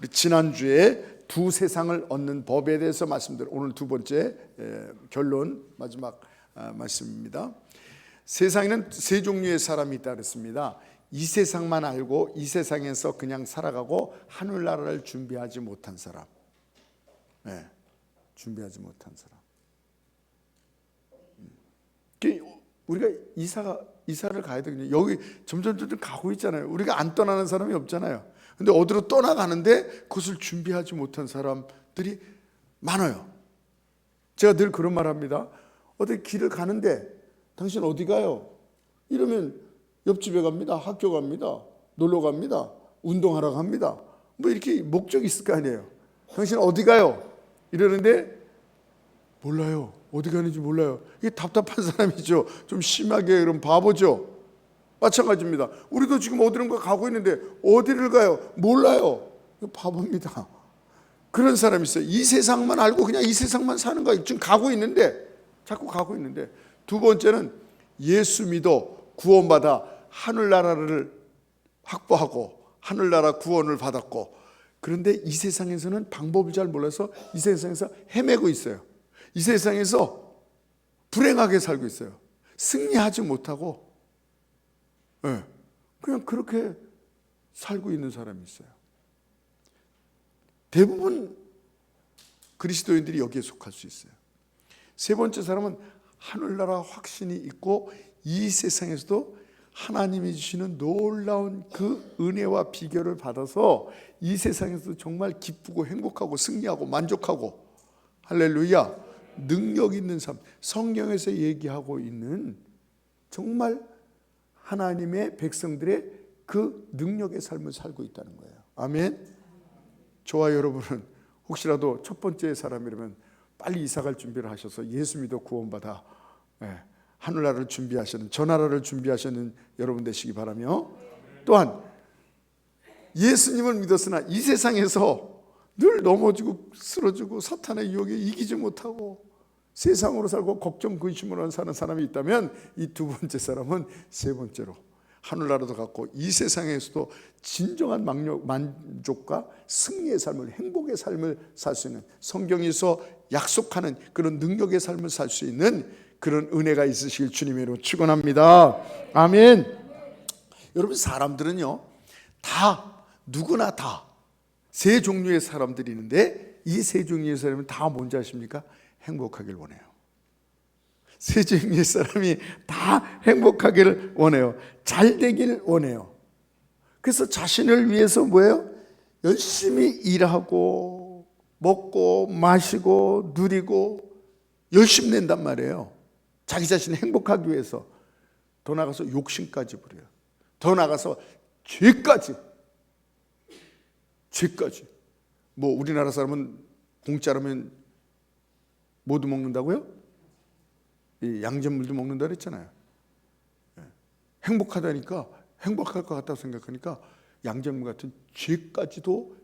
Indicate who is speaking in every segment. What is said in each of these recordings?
Speaker 1: 우리 지난주에 두 세상을 얻는 법에 대해서 말씀드려 오늘 두 번째 결론 마지막 말씀입니다. 세상에는 세 종류의 사람이 있다 그랬습니다. 이 세상만 알고 이 세상에서 그냥 살아가고 하늘나라를 준비하지 못한 사람. 준비하지 못한 사람. 우리가 이사를 가야 되거든요. 여기 점점 가고 있잖아요. 우리가 안 떠나는 사람이 없잖아요. 근데 어디로 떠나가는데 그것을 준비하지 못한 사람들이 많아요. 제가 늘 그런 말 합니다. 어디 길을 가는데 당신 어디 가요? 이러면 옆집에 갑니다. 학교 갑니다. 놀러 갑니다. 운동하러 갑니다. 뭐 이렇게 목적이 있을 거 아니에요. 당신 어디 가요? 이러는데 몰라요. 어디 가는지 몰라요. 이게 답답한 사람이죠. 좀 심하게 그럼 바보죠. 마찬가지입니다. 우리도 지금 어디론가 가고 있는데 어디를 가요? 몰라요. 바보입니다. 그런 사람이 있어요. 이 세상만 알고 그냥 이 세상만 사는 거예요. 지금 가고 있는데 자꾸 가고 있는데. 두 번째는 예수 믿어 구원받아 하늘나라를 확보하고 하늘나라 구원을 받았고, 그런데 이 세상에서는 방법을 잘 몰라서 이 세상에서 헤매고 있어요. 이 세상에서 불행하게 살고 있어요. 승리하지 못하고 그냥 그렇게 살고 있는 사람이 있어요. 대부분 그리스도인들이 여기에 속할 수 있어요. 세 번째 사람은 하늘나라 확신이 있고 이 세상에서도 하나님이 주시는 놀라운 그 은혜와 비결을 받아서 이 세상에서도 정말 기쁘고 행복하고 승리하고 만족하고 할렐루야 능력 있는 삶, 성경에서 얘기하고 있는 정말 하나님의 백성들의 그 능력의 삶을 살고 있다는 거예요. 아멘. 저와 여러분은 혹시라도 첫 번째 사람이라면 빨리 이사갈 준비를 하셔서 예수 믿어 구원받아 하늘나라를 준비하시는, 저 나라를 준비하시는 여러분 되시기 바라며, 또한 예수님을 믿었으나 이 세상에서 늘 넘어지고 쓰러지고 사탄의 유혹에 이기지 못하고 세상으로 살고 걱정 근심으로 사는 사람이 있다면 이 두 번째 사람은 세 번째로 하늘나라도 갖고 이 세상에서도 진정한 만족과 승리의 삶을, 행복의 삶을 살 수 있는, 성경에서 약속하는 그런 능력의 삶을 살 수 있는 그런 은혜가 있으시길 주님의 이름으로 축원합니다. 아멘. 여러분, 사람들은요 다 누구나 다 세 종류의 사람들이 있는데 이 세 종류의 사람은 다 뭔지 아십니까? 행복하길 원해요. 세 종류의 사람이 다 행복하기를 원해요. 잘 되길 원해요. 그래서 자신을 위해서 뭐예요? 열심히 일하고 먹고 마시고 누리고 열심히 낸단 말이에요. 자기 자신이 행복하기 위해서. 더 나가서 욕심까지 부려요. 더 나가서 죄까지. 뭐 우리나라 사람은 공짜라면 뭐도 먹는다고요? 이 양잿물도 먹는다 그랬잖아요. 행복하다니까, 행복할 것 같다고 생각하니까 양잿물 같은 죄까지도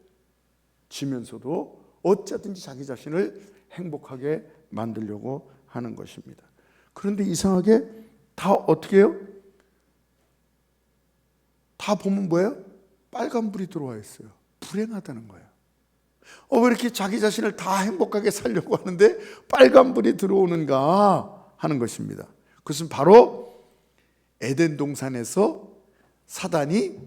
Speaker 1: 지면서도 어쩌든지 자기 자신을 행복하게 만들려고 하는 것입니다. 그런데 이상하게 다 어떻게 해요? 다 보면 뭐예요? 빨간불이 들어와 있어요. 불행하다는 거예요. 왜 이렇게 자기 자신을 다 행복하게 살려고 하는데 빨간불이 들어오는가 하는 것입니다. 그것은 바로 에덴 동산에서 사단이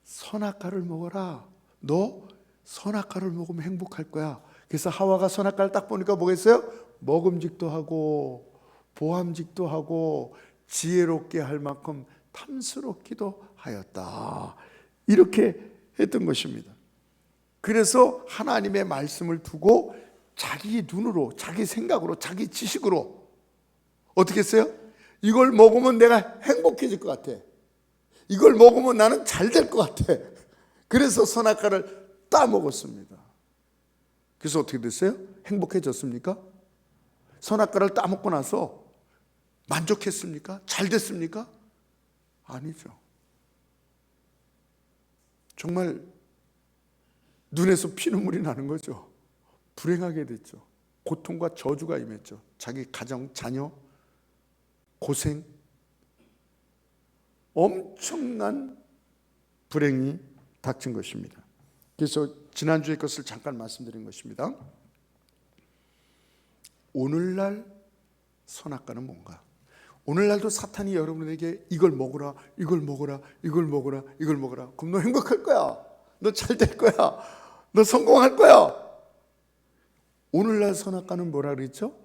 Speaker 1: 선악과를 먹어라. 너 선악과를 먹으면 행복할 거야. 그래서 하와가 선악과를 딱 보니까 뭐겠어요? 먹음직도 하고 보암직도 하고 지혜롭게 할 만큼 탐스럽기도 하였다. 이렇게 했던 것입니다. 그래서 하나님의 말씀을 두고 자기 눈으로, 자기 생각으로, 자기 지식으로 어떻게 했어요? 이걸 먹으면 내가 행복해질 것 같아. 이걸 먹으면 나는 잘 될 것 같아. 그래서 선악과를 따먹었습니다. 그래서 어떻게 됐어요? 행복해졌습니까? 선악과를 따먹고 나서 만족했습니까? 잘 됐습니까? 아니죠. 정말 눈에서 피눈물이 나는 거죠. 불행하게 됐죠. 고통과 저주가 임했죠. 자기 가정, 자녀, 고생, 엄청난 불행이 닥친 것입니다. 그래서 지난주에 것을 잠깐 말씀드린 것입니다. 오늘날 선악과는 뭔가? 오늘날도 사탄이 여러분에게 이걸 먹으라, 이걸 먹으라, 이걸 먹으라, 이걸 먹으라. 그럼 너 행복할 거야. 너 잘 될 거야. 너 성공할 거야. 오늘날 선악과는 뭐라 그랬죠?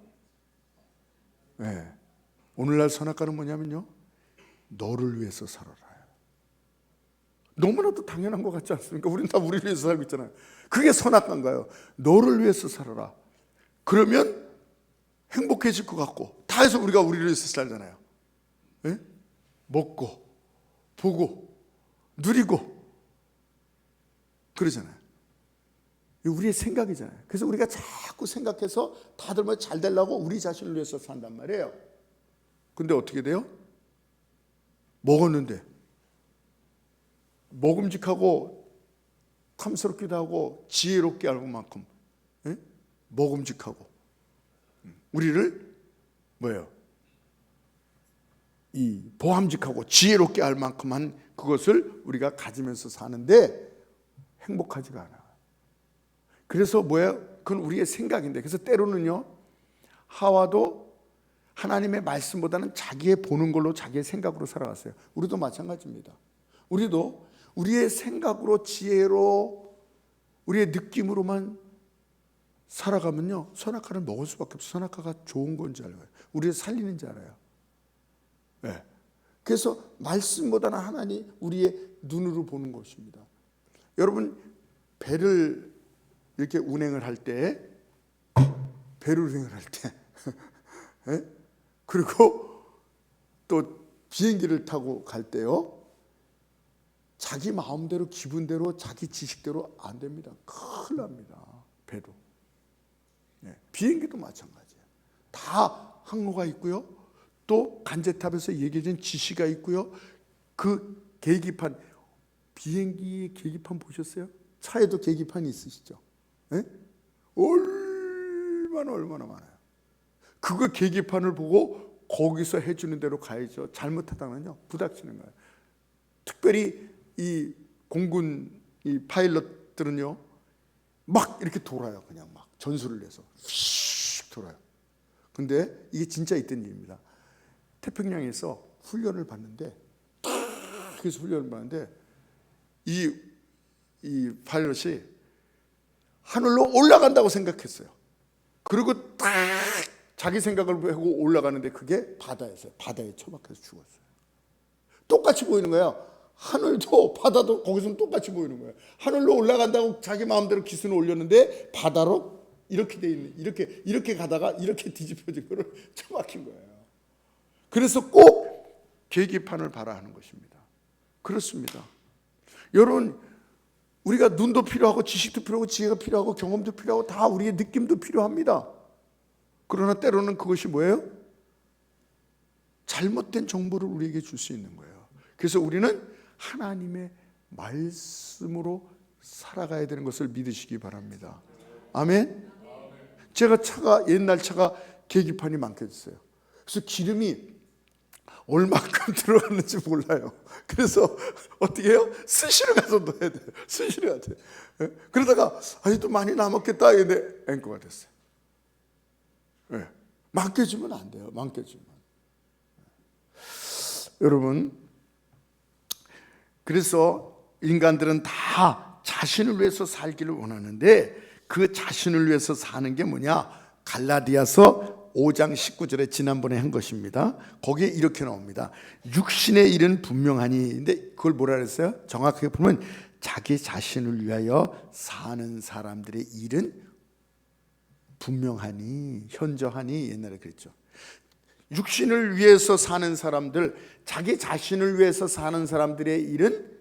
Speaker 1: 네. 오늘날 선악과는 뭐냐면요, 너를 위해서 살아라. 너무나도 당연한 것 같지 않습니까? 우리는 다 우리를 위해서 살고 있잖아요. 그게 선악과인가요? 너를 위해서 살아라. 그러면 행복해질 것 같고, 다 해서 우리가 우리를 위해서 살잖아요. 네? 먹고 보고 누리고 그러잖아요. 우리의 생각이잖아요. 그래서 우리가 자꾸 생각해서 다들 뭐 잘 되려고 우리 자신을 위해서 산단 말이에요. 근데 어떻게 돼요? 먹었는데 먹음직하고 탐스럽기도 하고 지혜롭게 할 만큼 먹음직하고 우리를 뭐예요? 이 보함직하고 지혜롭게 할 만큼만 그것을 우리가 가지면서 사는데 행복하지가 않아. 그래서 뭐예요? 그건 우리의 생각인데, 그래서 때로는요, 하와도 하나님의 말씀보다는 자기의 보는 걸로 자기의 생각으로 살아갔어요. 우리도 마찬가지입니다. 우리도 우리의 생각으로 지혜로 우리의 느낌으로만 살아가면요, 선악과를 먹을 수밖에 없어요. 선악과가 좋은 건지 알아요. 우리를 살리는 줄 알아요. 네. 그래서 말씀보다는 하나님 우리의 눈으로 보는 것입니다. 여러분, 배를 이렇게 운행을 할 때, 배를 운행을 할 때 네? 그리고 또 비행기를 타고 갈 때요, 자기 마음대로 기분대로 자기 지식대로 안 됩니다. 큰일 납니다. 배도. 네. 비행기도 마찬가지예요. 다 항로가 있고요, 또 간제탑에서 얘기해준 지시가 있고요, 그 계기판, 비행기의 계기판 보셨어요? 차에도 계기판이 있으시죠? 네? 얼마나 많아요. 그거 계기판을 보고 거기서 해주는 대로 가야죠. 잘못하다가는요, 부닥치는 거예요. 특별히 이 공군 이 파일럿들은요, 막 이렇게 돌아요. 그냥 막 전술을 내서 휙 돌아요. 근데 이게 진짜 있던 일입니다. 태평양에서 훈련을 받는데, 그래서 훈련을 받는데 이 파일럿이 하늘로 올라간다고 생각했어요. 그리고 딱 자기 생각을 하고 올라가는데 그게 바다였어요. 바다에 처박혀서 죽었어요. 똑같이 보이는 거예요. 하늘도 바다도 거기서는 똑같이 보이는 거예요. 하늘로 올라간다고 자기 마음대로 기순을 올렸는데 바다로 이렇게 돼 있는, 이렇게 가다가 이렇게 뒤집어진 거를 처박힌 거예요. 그래서 꼭 계기판을 봐라 하는 것입니다. 그렇습니다. 여러분, 우리가 눈도 필요하고 지식도 필요하고 지혜가 필요하고 경험도 필요하고 다 우리의 느낌도 필요합니다. 그러나 때로는 그것이 뭐예요? 잘못된 정보를 우리에게 줄 수 있는 거예요. 그래서 우리는 하나님의 말씀으로 살아가야 되는 것을 믿으시기 바랍니다. 아멘. 제가 옛날 차가 계기판이 망가졌어요. 그래서 기름이 얼마큼 들어갔는지 몰라요. 그래서 어떻게 해요? 스시로 가서 넣어야 돼요. 스시로 가야 돼요. 그러다가 아직도 많이 남았겠다 했는데 앵커가 됐어요. 네. 망겨주면 안 돼요. 망겨주면. 여러분, 그래서 인간들은 다 자신을 위해서 살기를 원하는데 그 자신을 위해서 사는 게 뭐냐? 갈라디아서 5장 19절에 지난번에 한 것입니다. 거기에 이렇게 나옵니다. 육신의 일은 분명하니, 근데 그걸 뭐라 그랬어요? 정확하게 보면 자기 자신을 위하여 사는 사람들의 일은 분명하니, 현저하니, 옛날에 그랬죠. 육신을 위해서 사는 사람들, 자기 자신을 위해서 사는 사람들의 일은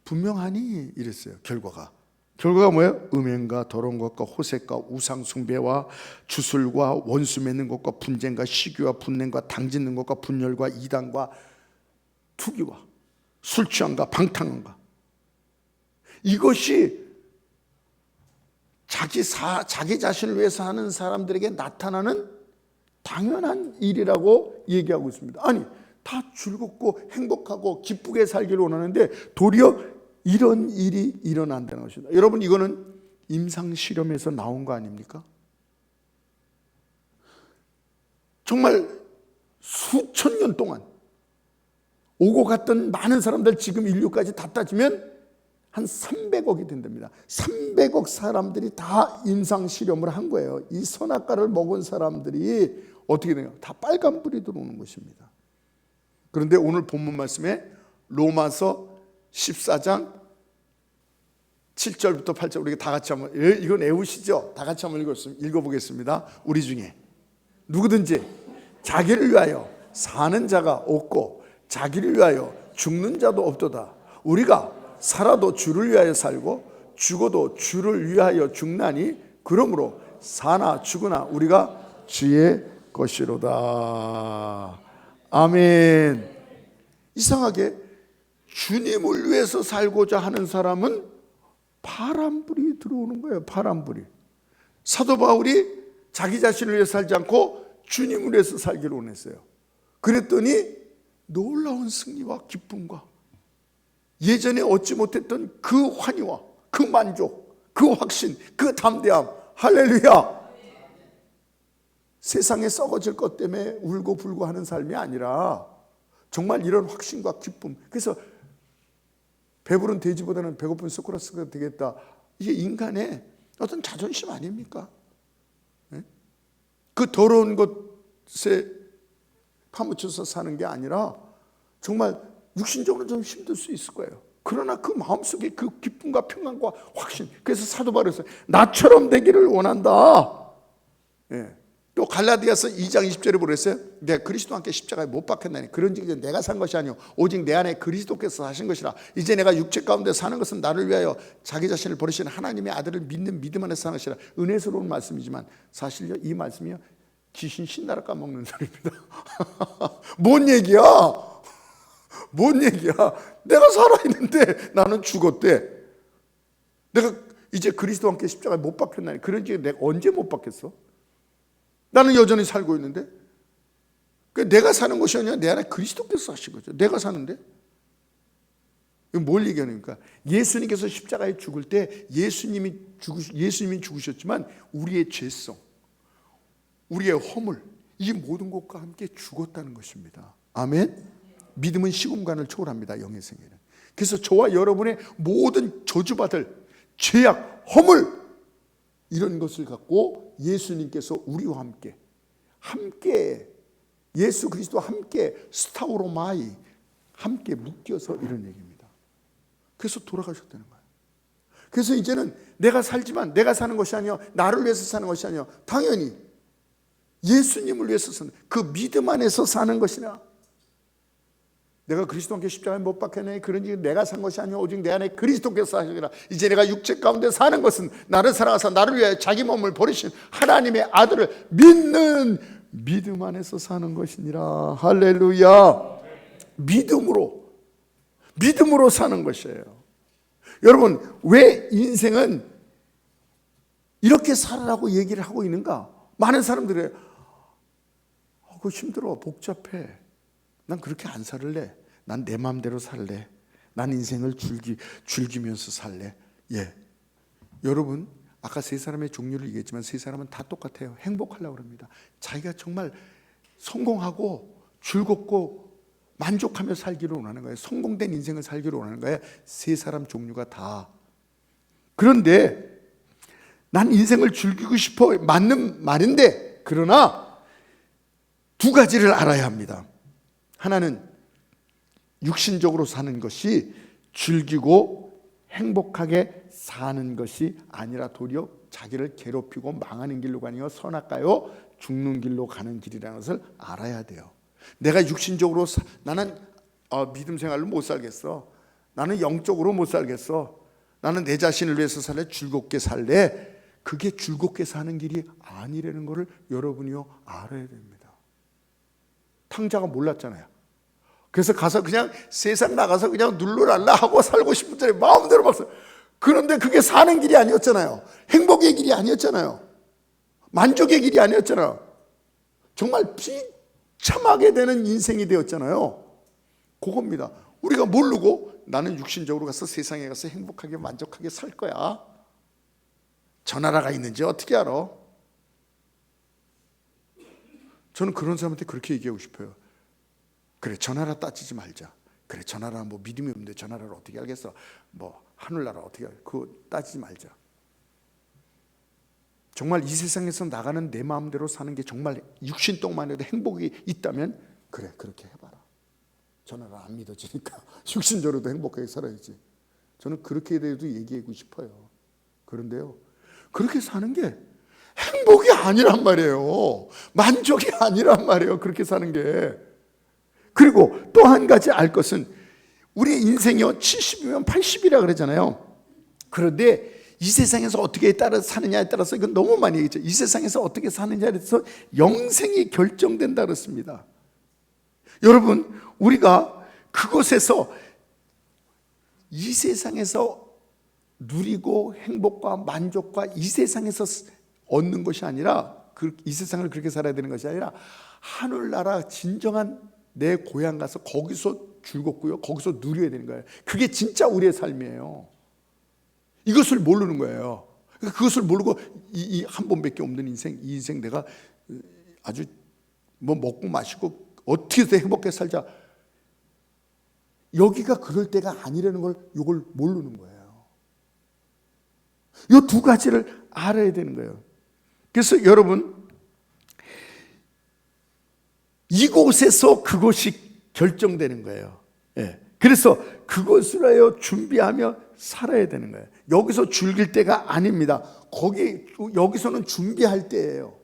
Speaker 1: 분명하니 이랬어요. 결과가 뭐예요? 음행과 더러운 것과 호색과 우상 숭배와 주술과 원수 맺는 것과 분쟁과 시기와 분냄과 당짓는 것과 분열과 이단과 투기와 술 취함과 방탕함과, 이것이 자기 자신을 위해서 하는 사람들에게 나타나는 당연한 일이라고 얘기하고 있습니다. 아니, 다 즐겁고 행복하고 기쁘게 살기를 원하는데 도리어 이런 일이 일어난다는 것입니다. 여러분, 이거는 임상 실험에서 나온 거 아닙니까? 정말 수천 년 동안 오고 갔던 많은 사람들, 지금 인류까지 다 따지면 한 300억이 된답니다. 300억 사람들이 다 임상 실험을 한 거예요. 이 선악과를 먹은 사람들이 어떻게 돼요? 다 빨간불이 들어오는 것입니다. 그런데 오늘 본문 말씀에 로마서 14장 7절부터 8절, 우리가 다 같이 한번, 이건 애우시죠? 다 같이 한번 읽어보겠습니다. 우리 중에 누구든지 자기를 위하여 사는 자가 없고 자기를 위하여 죽는 자도 없도다. 우리가 살아도 주를 위하여 살고 죽어도 주를 위하여 죽나니 그러므로 사나 죽으나 우리가 주의 것이로다. 아멘. 이상하게 주님을 위해서 살고자 하는 사람은 바람불이 들어오는 거예요. 바람불이. 사도 바울이 자기 자신을 위해 살지 않고 주님을 위해서 살기를 원했어요. 그랬더니 놀라운 승리와 기쁨과 예전에 얻지 못했던 그 환희와 그 만족, 그 확신, 그 담대함, 할렐루야. 세상에 썩어질 것 때문에 울고 불고 하는 삶이 아니라 정말 이런 확신과 기쁨. 그래서 배부른 돼지보다는 배고픈 소크라스가 되겠다. 이게 인간의 어떤 자존심 아닙니까? 그 더러운 것에 파묻혀서 사는 게 아니라 정말 육신적으로 좀 힘들 수 있을 거예요. 그러나 그 마음속에 그 기쁨과 평안과 확신. 그래서 사도 바울이 나처럼 되기를 원한다. 또 갈라디아서 2장 20절에 보랬어요. 내가 그리스도와 함께 십자가에 못 박혔나니 그런즉 내가 산 것이 아니요 오직 내 안에 그리스도께서 사신 것이라. 이제 내가 육체 가운데 사는 것은 나를 위하여 자기 자신을 버리신 하나님의 아들을 믿는 믿음 안에서 사는 것이라. 은혜스러운 말씀이지만 사실요 이 말씀이요 귀신 신나라 까먹는 소리입니다. 뭔 얘기야? 뭔 얘기야? 내가 살아있는데 나는 죽었대. 내가 이제 그리스도와 함께 십자가에 못 박혔나니 그런즉 내가 언제 못 박혔어? 나는 여전히 살고 있는데 내가 사는 것이 아니라 내 안에 그리스도께서 사신 거죠. 내가 사는데 이건 뭘 얘기하니까 예수님께서 십자가에 죽을 때 예수님이 죽으셨지만 우리의 죄성, 우리의 허물, 이 모든 것과 함께 죽었다는 것입니다. 아멘. 믿음은 시공간을 초월합니다. 영의 세계는. 그래서 저와 여러분의 모든 저주받을 죄악, 허물 이런 것을 갖고 예수님께서 우리와 함께 예수 그리스도와 함께 스타우로마이 함께 묶여서 이런 얘기입니다. 그래서 돌아가셨다는 거예요. 그래서 이제는 내가 살지만 내가 사는 것이 아니요 나를 위해서 사는 것이 아니요 당연히 예수님을 위해서 사는 그 믿음 안에서 사는 것이나 내가 그리스도와 함께 십자가에 못 박혔나니 그런지 내가 산 것이 아니오 오직 내 안에 그리스도께서 사시니라. 이제 내가 육체 가운데 사는 것은 나를 사랑하사 나를 위하여 자기 몸을 버리신 하나님의 아들을 믿는 믿음 안에서 사는 것이니라. 할렐루야. 믿음으로 사는 것이에요. 여러분 왜 인생은 이렇게 살아라고 얘기를 하고 있는가? 많은 사람들이 그거 힘들어 복잡해. 난 그렇게 안 살래. 난 내 마음대로 살래. 난 인생을 즐기면서 살래. 여러분 아까 세 사람의 종류를 얘기했지만 세 사람은 다 똑같아요. 행복하려고 합니다. 자기가 정말 성공하고 즐겁고 만족하며 살기를 원하는 거예요. 성공된 인생을 살기를 원하는 거예요. 세 사람 종류가 다. 그런데 난 인생을 즐기고 싶어 맞는 말인데 그러나 두 가지를 알아야 합니다. 하나는 육신적으로 사는 것이 즐기고 행복하게 사는 것이 아니라 도리어 자기를 괴롭히고 망하는 길로 가니요 선악가요 죽는 길로 가는 길이라는 것을 알아야 돼요. 내가 육신적으로 나는 믿음 생활로 못 살겠어. 나는 영적으로 못 살겠어. 나는 내 자신을 위해서 살래. 즐겁게 살래. 그게 즐겁게 사는 길이 아니라는 것을 여러분이요 알아야 됩니다. 탕자가 몰랐잖아요. 그래서 가서 그냥 세상 나가서 그냥 눌러랄라 하고 살고 싶은 자리 마음대로 막 살. 그런데 그게 사는 길이 아니었잖아요. 행복의 길이 아니었잖아요. 만족의 길이 아니었잖아요. 정말 비참하게 되는 인생이 되었잖아요. 그겁니다. 우리가 모르고 나는 육신적으로 가서 세상에 가서 행복하게 만족하게 살 거야. 저 나라가 있는지 어떻게 알아? 저는 그런 사람한테 그렇게 얘기하고 싶어요. 그래, 저 나라 따지지 말자. 그래, 저 나라 뭐 믿음이 없는데 저 나라를 어떻게 알겠어? 뭐 하늘나라 어떻게 알겠어? 그거 따지지 말자. 정말 이 세상에서 나가는 내 마음대로 사는 게 정말 육신똥만 해도 행복이 있다면 그래, 그렇게 해봐라. 저 나라 안 믿어지니까 육신적으로도 행복하게 살아야지. 저는 그렇게 대해도 얘기하고 싶어요. 그런데요, 그렇게 사는 게 행복이 아니란 말이에요. 만족이 아니란 말이에요. 그렇게 사는 게. 그리고 또 한 가지 알 것은 우리 인생이요 70이면 80이라 그러잖아요. 그런데 이 세상에서 어떻게 사느냐에 따라서 이건 너무 많이 얘기했죠. 이 세상에서 어떻게 사느냐에 따라서 영생이 결정된다 그랬습니다. 여러분, 우리가 그곳에서 이 세상에서 누리고 행복과 만족과 이 세상에서 얻는 것이 아니라, 이 세상을 그렇게 살아야 되는 것이 아니라 하늘나라 진정한 내 고향 가서 거기서 즐겁고요, 거기서 누려야 되는 거예요. 그게 진짜 우리의 삶이에요. 이것을 모르는 거예요. 그것을 모르고 이 한 번밖에 없는 인생, 이 인생 내가 아주 뭐 먹고 마시고 어떻게든 행복하게 살자, 여기가 그럴 때가 아니라는 걸 이걸 모르는 거예요. 이 두 가지를 알아야 되는 거예요. 그래서 여러분, 이곳에서 그것이 결정되는 거예요. 예. 그래서 그것을 하여 준비하며 살아야 되는 거예요. 여기서 즐길 때가 아닙니다. 여기서는 준비할 때예요.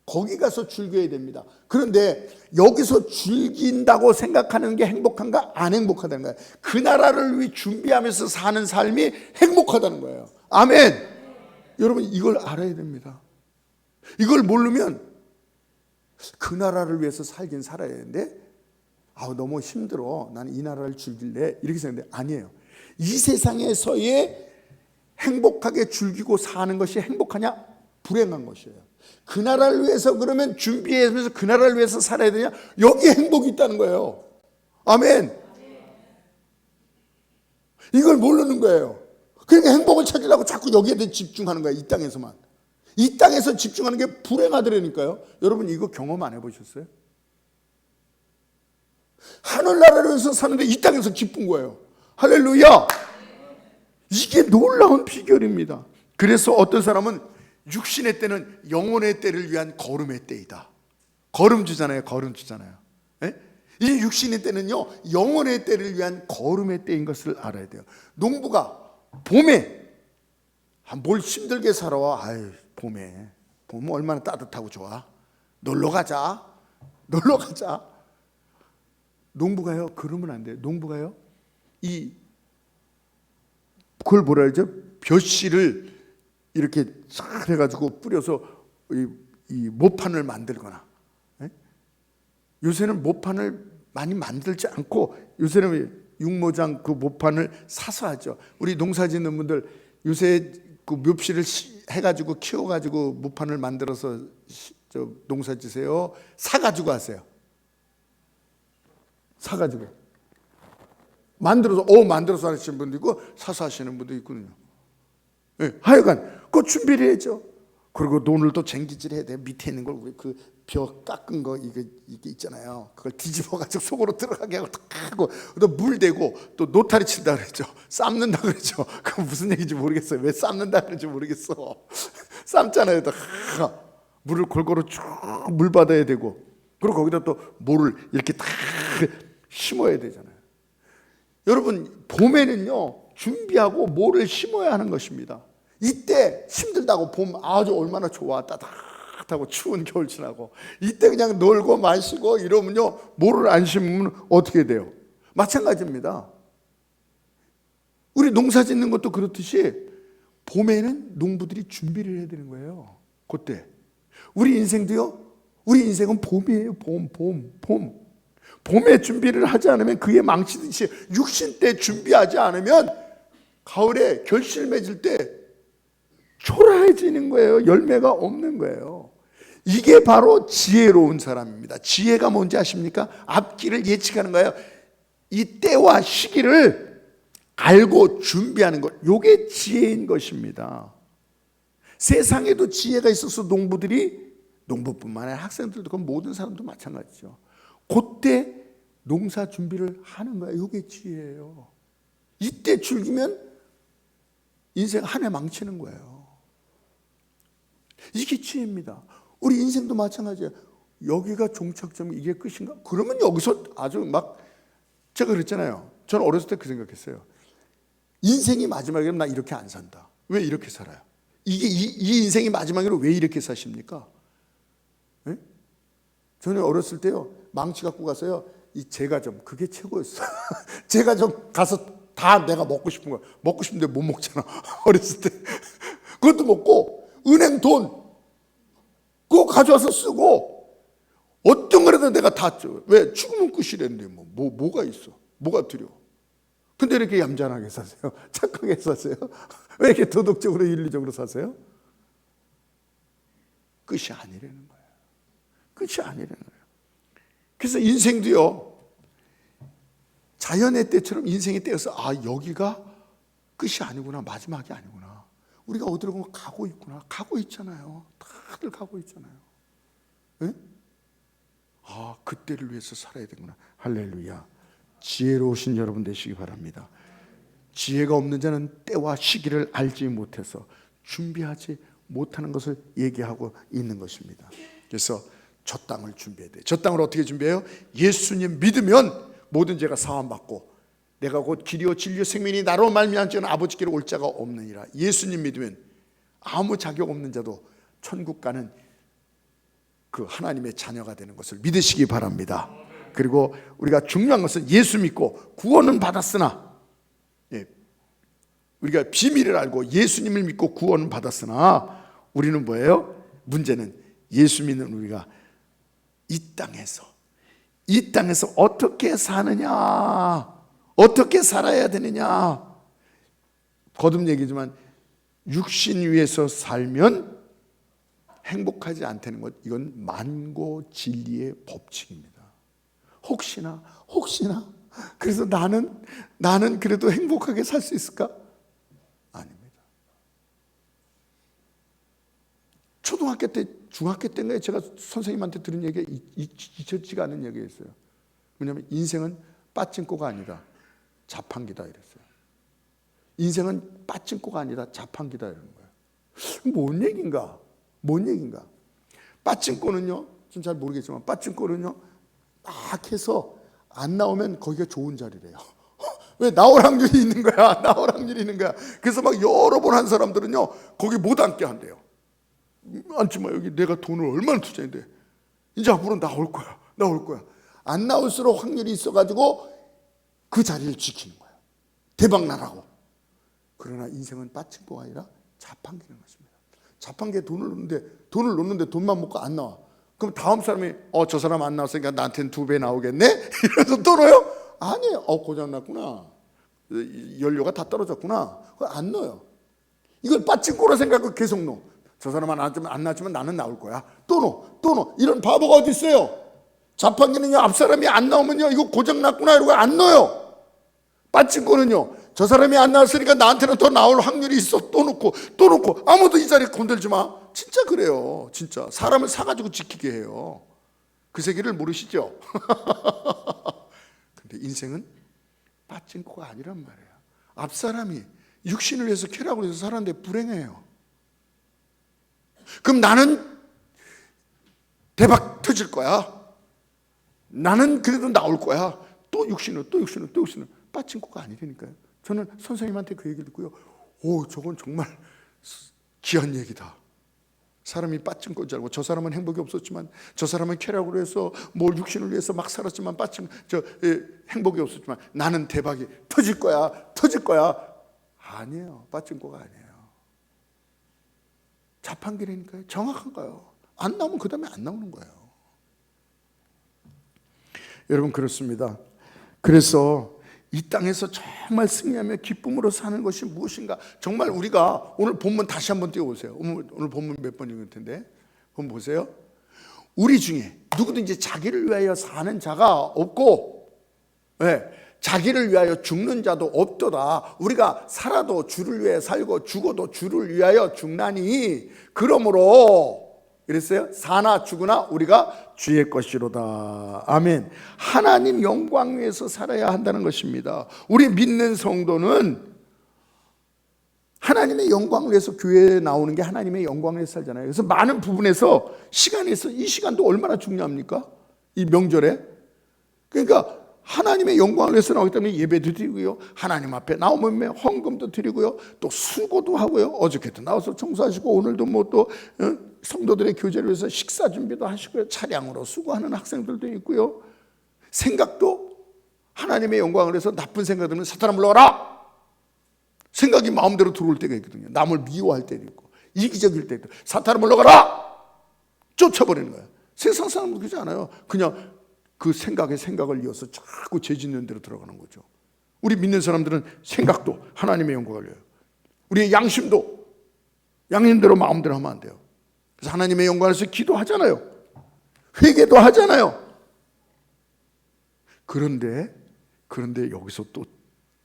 Speaker 1: 거기 가서 즐겨야 됩니다. 그런데 여기서 즐긴다고 생각하는 게 행복한가? 안 행복하다는 거예요. 그 나라를 위해 준비하면서 사는 삶이 행복하다는 거예요. 아멘. 여러분, 이걸 알아야 됩니다. 이걸 모르면 그 나라를 위해서 살긴 살아야 되는데 너무 힘들어, 나는 이 나라를 즐길래, 이렇게 생각하는데 아니에요. 이 세상에서의 행복하게 즐기고 사는 것이 행복하냐? 불행한 것이에요. 그 나라를 위해서 그러면 준비하면서 그 나라를 위해서 살아야 되냐? 여기에 행복이 있다는 거예요. 아멘. 이걸 모르는 거예요. 그러니까 행복을 찾으려고 자꾸 여기에 대해 집중하는 거예요. 이 땅에서만. 이 땅에서 집중하는 게 불행하더라니까요. 여러분, 이거 경험 안 해보셨어요? 하늘나라를 위해서 사는데 이 땅에서 기쁜 거예요. 할렐루야. 이게 놀라운 비결입니다. 그래서 어떤 사람은 육신의 때는 영혼의 때를 위한 걸음의 때이다. 걸음 주잖아요. 걸음 주잖아요. 예? 이 육신의 때는요, 영혼의 때를 위한 걸음의 때인 것을 알아야 돼요. 농부가 봄에 뭘 힘들게 살아와. 봄에 얼마나 따뜻하고 좋아. 놀러 가자. 농부가요, 그러면 안 돼요. 농부가요, 그걸 뭐라 그러죠? 벼씨를 이렇게 싹 해가지고 뿌려서 이 모판을 만들거나, 요새는 모판을 많이 만들지 않고 요새는 육모장 그 모판을 사서 하죠. 우리 농사 짓는 분들 요새 그 묘씨를 해가지고 키워가지고 모판을 만들어서 농사 지세요? 사가지고 하세요. 사가지고 만들어서 하시는 분도 있고 사서 하시는 분도 있거든요. 네, 하여간 그 준비를 해야죠. 그리고 돈을 또 쟁기질 해야 돼. 밑에 있는 걸 우리 그 벼 깎은 거 이게 있잖아요. 그걸 뒤집어가지고 속으로 들어가게 하고 탁 하고 또 물 대고 또 노타리 친다 그랬죠. 삶는다 그랬죠. 그건 무슨 얘기인지 모르겠어요. 왜 삶는다 그런지 모르겠어. 삶잖아요. 또 물을 골고루 쭉 물 받아야 되고, 그리고 거기다 또 모를 이렇게 탁 심어야 되잖아요. 여러분, 봄에는요 준비하고 모를 심어야 하는 것입니다. 이때 힘들다고 봄 아주 얼마나 좋아. 따뜻하고 추운 겨울 지나고 이때 그냥 놀고 마시고 이러면요, 모를 안 심으면 어떻게 돼요? 마찬가지입니다. 우리 농사 짓는 것도 그렇듯이 봄에는 농부들이 준비를 해야 되는 거예요. 그때 우리 인생도요, 우리 인생은 봄이에요. 봄. 봄에 준비를 하지 않으면 그게 망치듯이 육신 때 준비하지 않으면 가을에 결실 맺을 때 초라해지는 거예요. 열매가 없는 거예요. 이게 바로 지혜로운 사람입니다. 지혜가 뭔지 아십니까? 앞길을 예측하는 거예요. 이 때와 시기를 알고 준비하는 것, 이게 지혜인 것입니다. 세상에도 지혜가 있어서 농부뿐만 아니라 학생들도 모든 사람도 마찬가지죠. 그때 농사 준비를 하는 거예요. 이게 지혜예요. 이때 즐기면 인생 한 해 망치는 거예요. 이게 지혜입니다. 우리 인생도 마찬가지예요. 여기가 종착점이 이게 끝인가? 그러면 여기서 아주 막, 제가 그랬잖아요. 저는 어렸을 때 그 생각했어요. 인생이 마지막이면 나 이렇게 안 산다. 왜 이렇게 살아요? 이 인생이 마지막이로 왜 이렇게 사십니까? 네? 저는 어렸을 때요, 망치 갖고 가서요, 이 제과점, 그게 최고였어. 제과점 가서 다 내가 먹고 싶은 거야. 먹고 싶은데 못 먹잖아. 어렸을 때. 그것도 먹고, 은행 돈, 그거 가져와서 쓰고, 어떤 거라도 내가 다 줘. 왜? 죽으면 끝이랬는데, 뭐가 있어? 뭐가 두려워? 근데 이렇게 얌전하게 사세요? 착하게 사세요? 왜 이렇게 도덕적으로, 윤리적으로 사세요? 끝이 아니라는 거예요. 끝이 아니라는 거예요. 그래서 인생도요, 자연의 때처럼 인생의 때여서, 아, 여기가 끝이 아니구나, 마지막이 아니구나. 우리가 어디로 가고 있구나. 가고 있잖아요. 다들 가고 있잖아요. 네? 아, 그때를 위해서 살아야 되구나. 할렐루야. 지혜로우신 여러분 되시기 바랍니다. 지혜가 없는 자는 때와 시기를 알지 못해서 준비하지 못하는 것을 얘기하고 있는 것입니다. 그래서 저 땅을 준비해야 돼요. 저 땅을 어떻게 준비해요? 예수님 믿으면 모든 죄가 사함받고 내가 곧 길이요 진리요 생명이 나로 말미암지 않은 아버지께로 올 자가 없느니라. 예수님 믿으면 아무 자격 없는 자도 천국 가는 그 하나님의 자녀가 되는 것을 믿으시기 바랍니다. 그리고 우리가 중요한 것은 예수 믿고 구원은 받았으나, 우리가 비밀을 알고 예수님을 믿고 구원은 받았으나 우리는 뭐예요? 문제는 예수 믿는 우리가 이 땅에서 어떻게 사느냐, 어떻게 살아야 되느냐. 거듭 얘기지만 육신 위에서 살면 행복하지 않다는 것, 이건 만고 진리의 법칙입니다. 혹시나 그래서 나는 그래도 행복하게 살 수 있을까? 아닙니다. 초등학교 때, 중학교 때인가에 제가 선생님한테 들은 얘기가 잊혀지지가 않은 얘기였어요. 왜냐하면 인생은 빠찡코가 아니다, 자판기다 이랬어요. 인생은 빠찡코가 아니다, 자판기다 이러는 거예요. 뭔 얘기인가? 빠찡코는요, 전 잘 모르겠지만 빠찡코는요, 막 해서 안 나오면 거기가 좋은 자리래요. 왜? 나올 확률이 있는 거야. 그래서 막 여러 번 한 사람들은요, 거기 못 앉게 한대요. 앉지 마, 여기 내가 돈을 얼마나 투자했는데 이제 앞으로 나올 거야. 안 나올수록 확률이 있어가지고 그 자리를 지키는 거야. 대박 나라고. 그러나 인생은 빠찡코가 아니라 자판기는 것입니다. 자판기에 돈을 놓는데 돈만 먹고 안 나와. 그럼 다음 사람이 저 사람 안 나왔으니까 나한테는 2배 나오겠네? 이러면서 또 넣어요? 아니에요. 고장났구나, 연료가 다 떨어졌구나, 그거 안 넣어요. 이걸 빠찡코로 생각하고 계속 넣어. 저 사람은 안 나왔지만 나는 나올 거야. 또 넣어. 이런 바보가 어디 있어요? 자판기는요, 앞사람이 안 나오면요, 이거 고장났구나 이러고 안 넣어요. 빠찡코는요, 저 사람이 안 나왔으니까 나한테는 더 나올 확률이 있어. 또 놓고 아무도 이 자리 건들지 마. 진짜 그래요. 진짜 사람을 사가지고 지키게 해요. 그 세계를 모르시죠? 근데 인생은 빠찡코가 아니란 말이에요. 앞사람이 육신을 위해서 쾌락을 위해서 살았는데 불행해요. 그럼 나는 대박 터질 거야, 나는 그래도 나올 거야, 또 육신은 빠찡코가 아니라니까요. 저는 선생님한테 그 얘기를 듣고요, 저건 정말 귀한 얘기다. 사람이 빠찡코인 줄 알고, 저 사람은 행복이 없었지만, 저 사람은 쾌락으로 해서 육신을 위해서 막 살았지만 행복이 없었지만 나는 대박이 터질 거야. 아니에요. 빠찡코가 아니에요. 자판기라니까요. 정확한가요? 안 나오면 그 다음에 안 나오는 거예요. 여러분, 그렇습니다. 그래서 이 땅에서 정말 승리하며 기쁨으로 사는 것이 무엇인가? 정말 우리가 오늘 본문 다시 한번 띄워보세요. 오늘 본문 몇 번 읽을 텐데 본문 보세요. 우리 중에 누구든지 자기를 위하여 사는 자가 없고, 자기를 위하여 죽는 자도 없도다. 우리가 살아도 주를 위해 살고 죽어도 주를 위하여 죽나니 그러므로 그랬어요. 사나 죽으나 우리가 주의 것이로다. 아멘. 하나님 영광 위해서 살아야 한다는 것입니다. 우리 믿는 성도는 하나님의 영광을 위해서 교회에 나오는 게 하나님의 영광을 위해서 살잖아요. 그래서 많은 부분에서 시간에서 이 시간도 얼마나 중요합니까? 이 명절에. 그러니까 하나님의 영광을 위해서 나오기 때문에 예배도 드리고요, 하나님 앞에 나오면 헌금도 드리고요, 또 수고도 하고요. 어저께도 나와서 청소하시고 오늘도 뭐 또 성도들의 교제를 위해서 식사 준비도 하시고요, 차량으로 수고하는 학생들도 있고요. 생각도 하나님의 영광을 위해서 나쁜 생각 들면 사탄아 물러가라! 생각이 마음대로 들어올 때가 있거든요. 남을 미워할 때도 있고 이기적일 때도 있고 사탄아 물러가라! 쫓아버리는 거예요. 세상 사람은 그러지 않아요. 그냥 그 생각에 생각을 이어서 자꾸 죄 짓는 대로 들어가는 거죠. 우리 믿는 사람들은 생각도 하나님의 영광을 위해요. 우리의 양심도 양심대로 마음대로 하면 안 돼요. 그래서 하나님의 영광을 위해서 기도하잖아요. 회개도 하잖아요. 그런데 여기서 또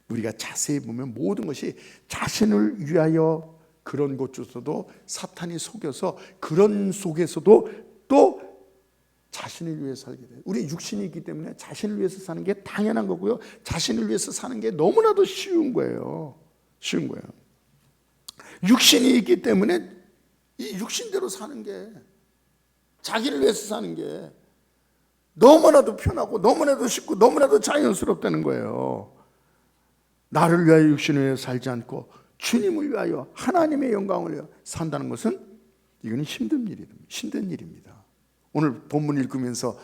Speaker 1: 우리가 자세히 보면 모든 것이 자신을 위하여 그런 곳에서도 사탄이 속여서 그런 속에서도 또 자신을 위해서 살게 돼요. 우리 육신이 있기 때문에 자신을 위해서 사는 게 당연한 거고요, 자신을 위해서 사는 게 너무나도 쉬운 거예요. 쉬운 거예요. 육신이 있기 때문에 이 육신대로 사는 게, 자기를 위해서 사는 게 너무나도 편하고 너무나도 쉽고 너무나도 자연스럽다는 거예요. 나를 위하여 육신을 위하여 살지 않고 주님을 위하여 하나님의 영광을 위하여 산다는 것은 이거는 힘든 일입니다. 오늘 본문 읽으면서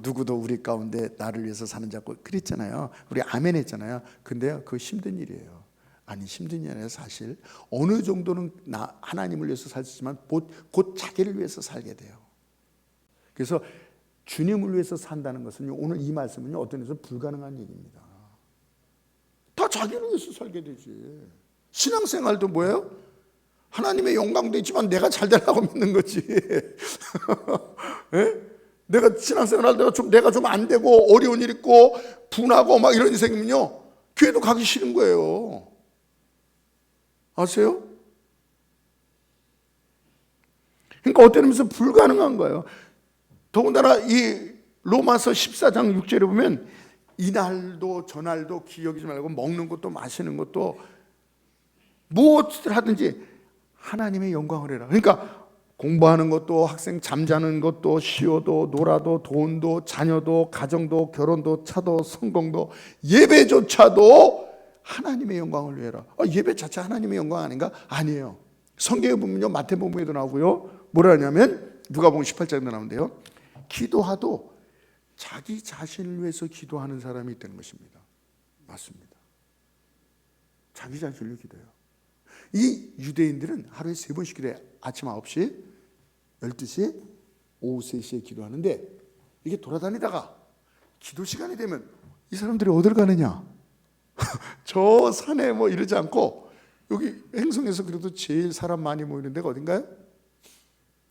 Speaker 1: 누구도 우리 가운데 나를 위해서 사는 자고 그랬잖아요. 우리 아멘 했잖아요. 근데 그거 힘든 일이에요. 아니, 힘든 일이 아니라 사실 어느 정도는 하나님을 위해서 살 수 있지만 곧 자기를 위해서 살게 돼요. 그래서 주님을 위해서 산다는 것은 오늘 이 말씀은 어떤 의미에서 불가능한 얘기입니다. 다 자기를 위해서 살게 되지. 신앙생활도 뭐예요? 하나님의 영광도 있지만 내가 잘 되려고 믿는 거지. 예? 내가 신앙생활 할 때가 내가 좀 안 되고 어려운 일 있고 분하고 막 이런 일이 생기면요, 교회도 가기 싫은 거예요. 아세요? 그러니까 어떤 의미에서 불가능한 거예요. 더군다나 이 로마서 14장 6절에 보면 이날도 저날도 기억이지 말고 먹는 것도 마시는 것도 무엇을 하든지 하나님의 영광을 해라. 그러니까 공부하는 것도, 학생 잠자는 것도, 쉬어도, 놀아도, 돈도, 자녀도, 가정도, 결혼도, 차도, 성공도, 예배조차도 하나님의 영광을 위해라. 예배 자체 하나님의 영광 아닌가? 아니에요. 성경에 보면요, 마태복음에도 나오고요, 뭐라 하냐면 누가복음 18장에도 나오는데요, 기도하도 자기 자신을 위해서 기도하는 사람이 있다는 것입니다. 맞습니다. 자기 자신을 위해 기도해요. 이 유대인들은 하루에 3번씩 기도해요. 아침 9시, 12시, 오후 3시에 기도하는데, 이게 돌아다니다가 기도 시간이 되면 이 사람들이 어딜 가느냐? 저 산에 뭐 이러지 않고 여기 행성에서 그래도 제일 사람 많이 모이는 데가 어딘가요?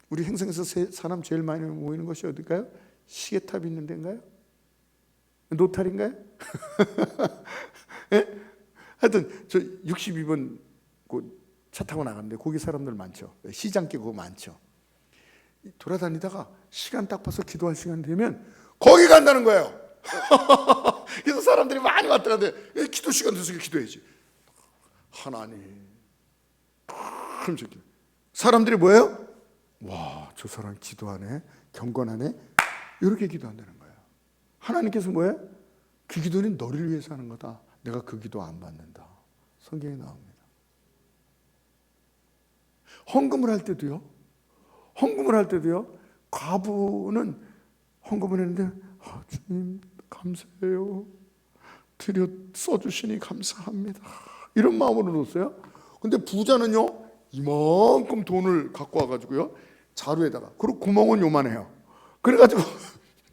Speaker 1: 우리 행성에서 사람 제일 많이 모이는 곳이 어딜까요? 시계탑이 있는 데인가요? 노탈인가요? 네? 하여튼 저 62번 차 타고 나갔는데 거기 사람들 많죠. 시장길 그거 많죠. 돌아다니다가 시간 딱 봐서 기도할 시간 되면 거기 간다는 거예요. 그래서 사람들이 많이 왔더라는데 기도 시간 돼서 기도해야지. 하나님, 사람들이 뭐예요? 와, 저 사람 기도하네, 경건하네, 이렇게 기도한다는 거예요. 하나님께서 뭐예요? 그 기도는 너를 위해서 하는 거다. 내가 그 기도 안 받는다. 성경에 나옵니다. 헌금을 할 때도요, 과부는 헌금을 했는데 주님 감사해요, 써주시니 감사합니다, 이런 마음으로 넣었어요. 근데 부자는요, 이만큼 돈을 갖고 와가지고요, 자루에다가, 그리고 구멍은 요만해요. 그래가지고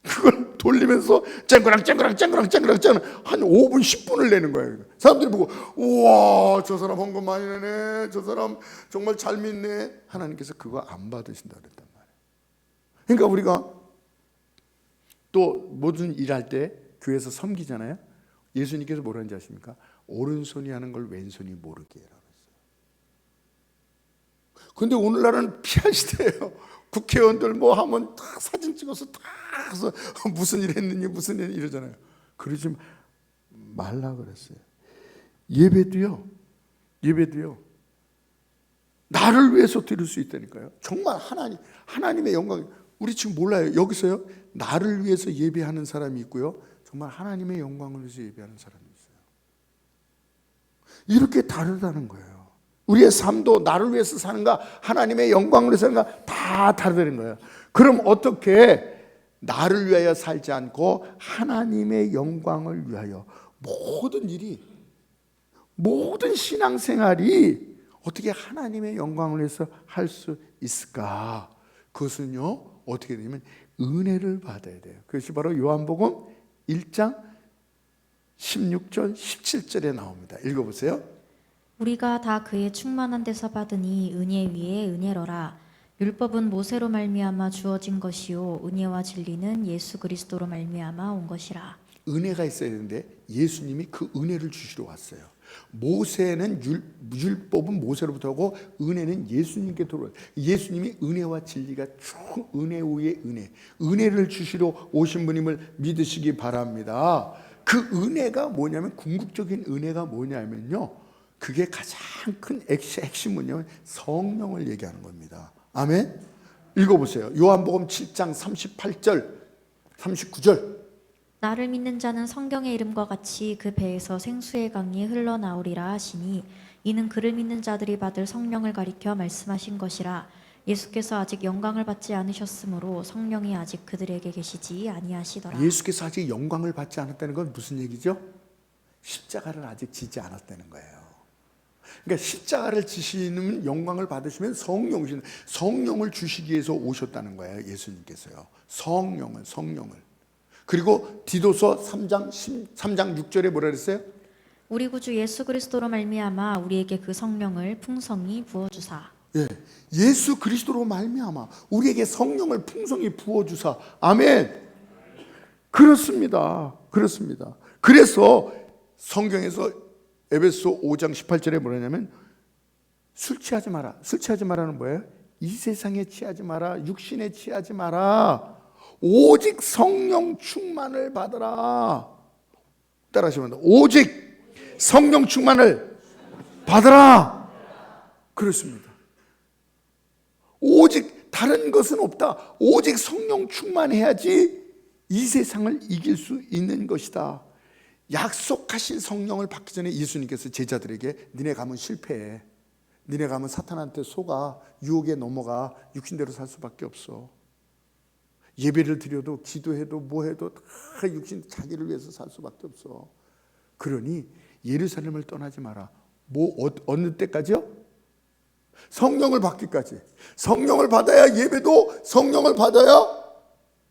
Speaker 1: 그걸 돌리면서 쨍그랑 한 5분 10분을 내는 거예요. 사람들이 보고 우와, 저 사람 헌금 많이 내네, 저 사람 정말 잘 믿네. 하나님께서 그거 안 받으신다 그랬단 말이에요. 그러니까 우리가 또 모든 일할 때 교회에서 섬기잖아요. 예수님께서 뭐라는지 아십니까? 오른손이 하는 걸 왼손이 모르게 해라고 했어요. 근데 오늘날은 피한 시대예요. 국회의원들 뭐 하면 다 사진 찍어서 다 해서 무슨 일 했느니 무슨 일 이러잖아요. 그러지 말라 그랬어요. 예배도요. 나를 위해서 드릴 수 있다니까요. 정말 하나님의 영광. 우리 지금 몰라요. 여기서요. 나를 위해서 예배하는 사람이 있고요. 정말 하나님의 영광을 위해서 예배하는 사람이 있어요. 이렇게 다르다는 거예요. 우리의 삶도 나를 위해서 사는가 하나님의 영광을 위해서 사는가 다 다르다는 거예요. 그럼 어떻게 나를 위하여 살지 않고 하나님의 영광을 위하여 모든 일이, 모든 신앙생활이 어떻게 하나님의 영광을 위해서 할 수 있을까? 그것은요 어떻게 되냐면 은혜를 받아야 돼요. 그것이 바로 요한복음 1장 16절 17절에 나옵니다. 읽어보세요.
Speaker 2: 우리가 다 그의 충만한 데서 받으니 은혜 위에 은혜로라. 율법은 모세로 말미암아 주어진 것이요 은혜와 진리는 예수 그리스도로 말미암아 온 것이라.
Speaker 1: 은혜가 있어야 되는데 예수님이 그 은혜를 주시러 왔어요. 모세는 율법은 모세로부터 오고 은혜는 예수님께 들어와요. 예수님이 은혜와 진리가 쭉 은혜 위에 은혜를 주시러 오신 분임을 믿으시기 바랍니다. 그 은혜가 뭐냐면 궁극적인 은혜가 뭐냐면요, 그게 가장 큰 핵심 뭐냐면 성령을 얘기하는 겁니다. 아멘. 읽어보세요. 요한복음 7장 38절 39절.
Speaker 2: 나를 믿는 자는 성경의 이름과 같이 그 배에서 생수의 강이 흘러나오리라 하시니 이는 그를 믿는 자들이 받을 성령을 가리켜 말씀하신 것이라. 예수께서 아직 영광을 받지 않으셨으므로 성령이 아직 그들에게 계시지 아니하시더라.
Speaker 1: 예수께서 아직 영광을 받지 않았다는 건 무슨 얘기죠? 십자가를 아직 지지 않았다는 거예요. 그러니까 십자가를 지시는 영광을 받으시면 성령을 주시기 위해서 오셨다는 거예요. 예수님께서요. 성령을. 그리고 디도서 3장 6절에 뭐라 그랬어요?
Speaker 2: 우리 구주 예수 그리스도로 말미암아 우리에게 그 성령을 풍성히 부어 주사.
Speaker 1: 예. 예수 그리스도로 말미암아 우리에게 성령을 풍성히 부어 주사. 아멘. 그렇습니다. 그래서 성경에서 에베소 5장 18절에 뭐라냐면 술 취하지 마라. 술 취하지 마라는 뭐예요? 이 세상에 취하지 마라. 육신에 취하지 마라. 오직 성령 충만을 받으라. 따라하시면 됩니다. 오직 성령 충만을 받으라. 그렇습니다. 오직 다른 것은 없다. 오직 성령 충만해야지 이 세상을 이길 수 있는 것이다. 약속하신 성령을 받기 전에 예수님께서 제자들에게 니네 가면 실패해. 니네 가면 사탄한테 속아. 유혹에 넘어가. 육신대로 살 수밖에 없어. 예배를 드려도 기도해도 뭐해도 다 육신 자기를 위해서 살 수밖에 없어. 그러니 예루살렘을 떠나지 마라. 어느 때까지요? 성령을 받기까지. 성령을 받아야 예배도, 성령을 받아야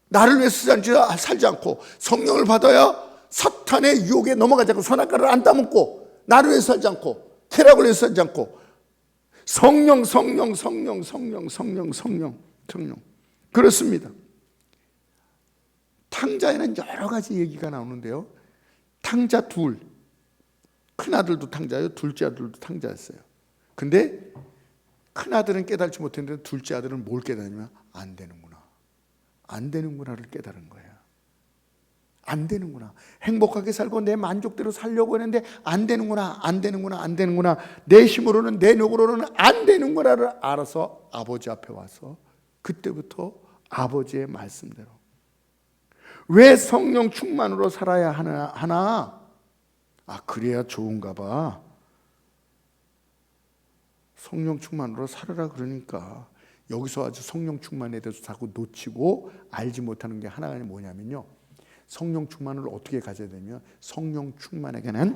Speaker 1: 나를 위해서 살지 않고, 성령을 받아야 사탄의 유혹에 넘어가지 않고, 선악과를 안 따먹고, 나를 위해서 살지 않고, 쾌락을 위해서 살지 않고, 성령. 그렇습니다. 탕자에는 여러 가지 얘기가 나오는데요. 탕자 둘, 큰아들도 탕자예요. 둘째 아들도 탕자였어요. 근데 큰아들은 깨달지 못했는데 둘째 아들은 뭘 깨달으면 안 되는구나를 깨달은 거예요. 안 되는구나. 행복하게 살고 내 만족대로 살려고 했는데 안 되는구나. 내 힘으로는, 내 노력으로는 안 되는구나를 알아서 아버지 앞에 와서 그때부터 아버지의 말씀대로. 왜 성령 충만으로 살아야 하나? 그래야 좋은가 봐. 성령 충만으로 살아라 그러니까. 여기서 아주 성령 충만에 대해서 자꾸 놓치고 알지 못하는 게 하나가 뭐냐면요, 성령 충만을 어떻게 가져야 되냐면 성령 충만에게는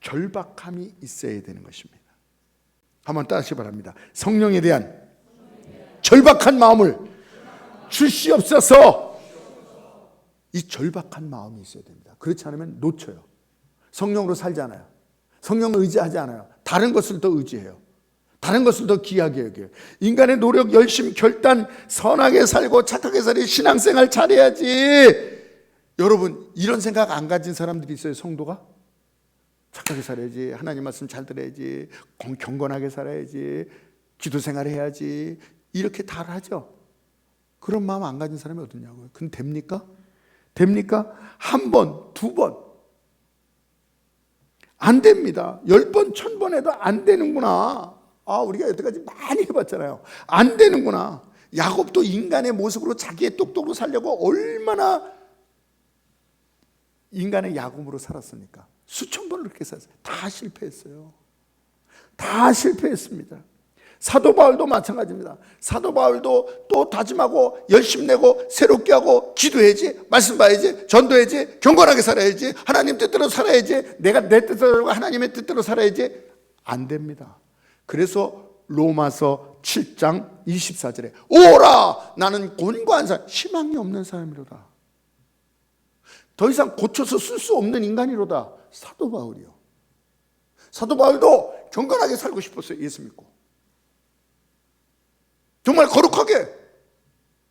Speaker 1: 절박함이 있어야 되는 것입니다. 한번 따라하시기 바랍니다. 성령에 대한 절박한 마음을 주시옵소서. 이 절박한 마음이 있어야 됩니다. 그렇지 않으면 놓쳐요. 성령으로 살지 않아요. 성령을 의지하지 않아요. 다른 것을 더 의지해요. 다른 것을 더 귀하게 여겨요. 인간의 노력, 열심, 결단, 선하게 살고 착하게 살고 신앙생활 잘해야지. 여러분 이런 생각 안 가진 사람들이 있어요. 성도가 착하게 살아야지, 하나님 말씀 잘 들어야지, 경건하게 살아야지, 기도 생활 해야지, 이렇게 다 하죠. 그런 마음 안 가진 사람이 어딨냐고요. 그럼 됩니까? 됩니까? 한 번, 두 번 안 됩니다. 10번, 1000번 해도 안 되는구나. 우리가 여태까지 많이 해봤잖아요. 안 되는구나. 야곱도 인간의 모습으로 자기의 똑똑으로 살려고 얼마나 인간의 야곱으로 살았으니까. 수천 번을 그렇게 살았어요. 다 실패했어요. 다 실패했습니다. 사도 바울도 마찬가지입니다. 사도 바울도 또 다짐하고 열심 내고 새롭게 하고 기도해야지, 말씀 봐야지, 전도해야지, 경건하게 살아야지, 하나님 뜻대로 살아야지, 내가 내 뜻대로 하나님의 뜻대로 살아야지. 안 됩니다. 그래서 로마서 7장 24절에 오라 나는 곤고한 사람, 희망이 없는 사람이로다. 더 이상 고쳐서 쓸 수 없는 인간이로다. 사도 바울이요. 사도 바울도 경건하게 살고 싶었어요. 예수 믿고 정말 거룩하게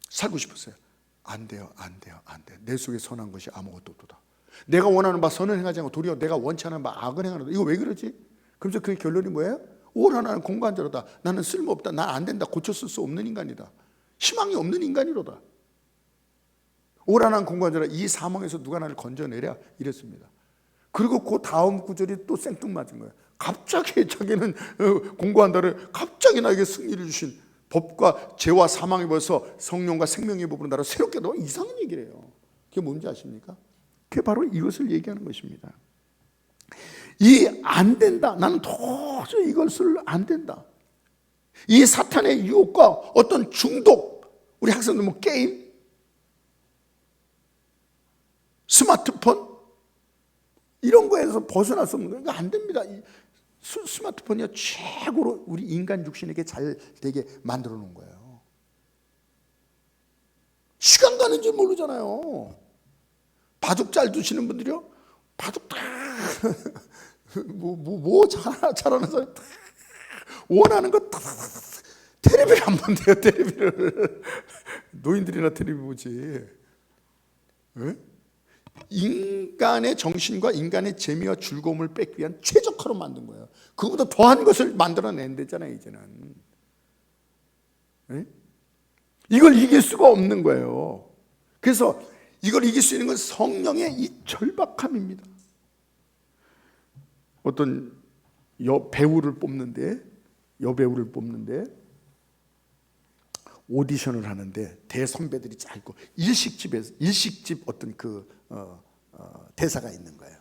Speaker 1: 살고 싶었어요. 안 돼요. 안 돼요. 안 돼. 내 속에 선한 것이 아무것도 없도다. 내가 원하는 바 선을 행하지 않고 도리어 내가 원치 않은 바 악을 행하노다. 이거 왜 그러지? 그래서 그 결론이 뭐예요? 오라 나는 공고한 자로다. 나는 쓸모없다. 난 안 된다. 고쳐 쓸 수 없는 인간이다. 희망이 없는 인간이로다. 오라 나는 공고한 자라. 이 사망에서 누가 나를 건져내랴 이랬습니다. 그리고 그 다음 구절이 또 생뚱맞은 거예요. 갑자기 자기는 공고한다를 갑자기 나에게 승리를 주신 법과 죄와 사망이 벌써 성령과 생명의 법으로 나를 새롭게 너무 이상한 얘기를 해요. 그게 뭔지 아십니까? 그게 바로 이것을 얘기하는 것입니다. 이 안 된다. 나는 도저히 이것을 안 된다. 이 사탄의 유혹과 어떤 중독, 우리 학생들 뭐 게임, 스마트폰 이런 거에서 벗어날 수 없는 거예요. 이거 안 됩니다. 스마트폰이 최고로 우리 인간 육신에게 잘 되게 만들어 놓은 거예요. 시간 가는 줄 모르잖아요. 바둑 잘 두시는 분들이요, 바둑 다 잘하는 사람 다 원하는 거 다 텔레비를 안 본대요. 텔레비를 노인들이나 텔레비 보지. 네? 인간의 정신과 인간의 재미와 즐거움을 뺏기 위한 최적화로 만든 거예요. 그거보다 더한 것을 만들어낸댔잖아요. 이제는 네? 이걸 이길 수가 없는 거예요. 그래서 이걸 이길 수 있는 건 성령의 이 절박함입니다. 어떤 여배우를 뽑는데 오디션을 하는데 대선배들이 잘 있고 일식집 어떤 대사가 있는 거예요.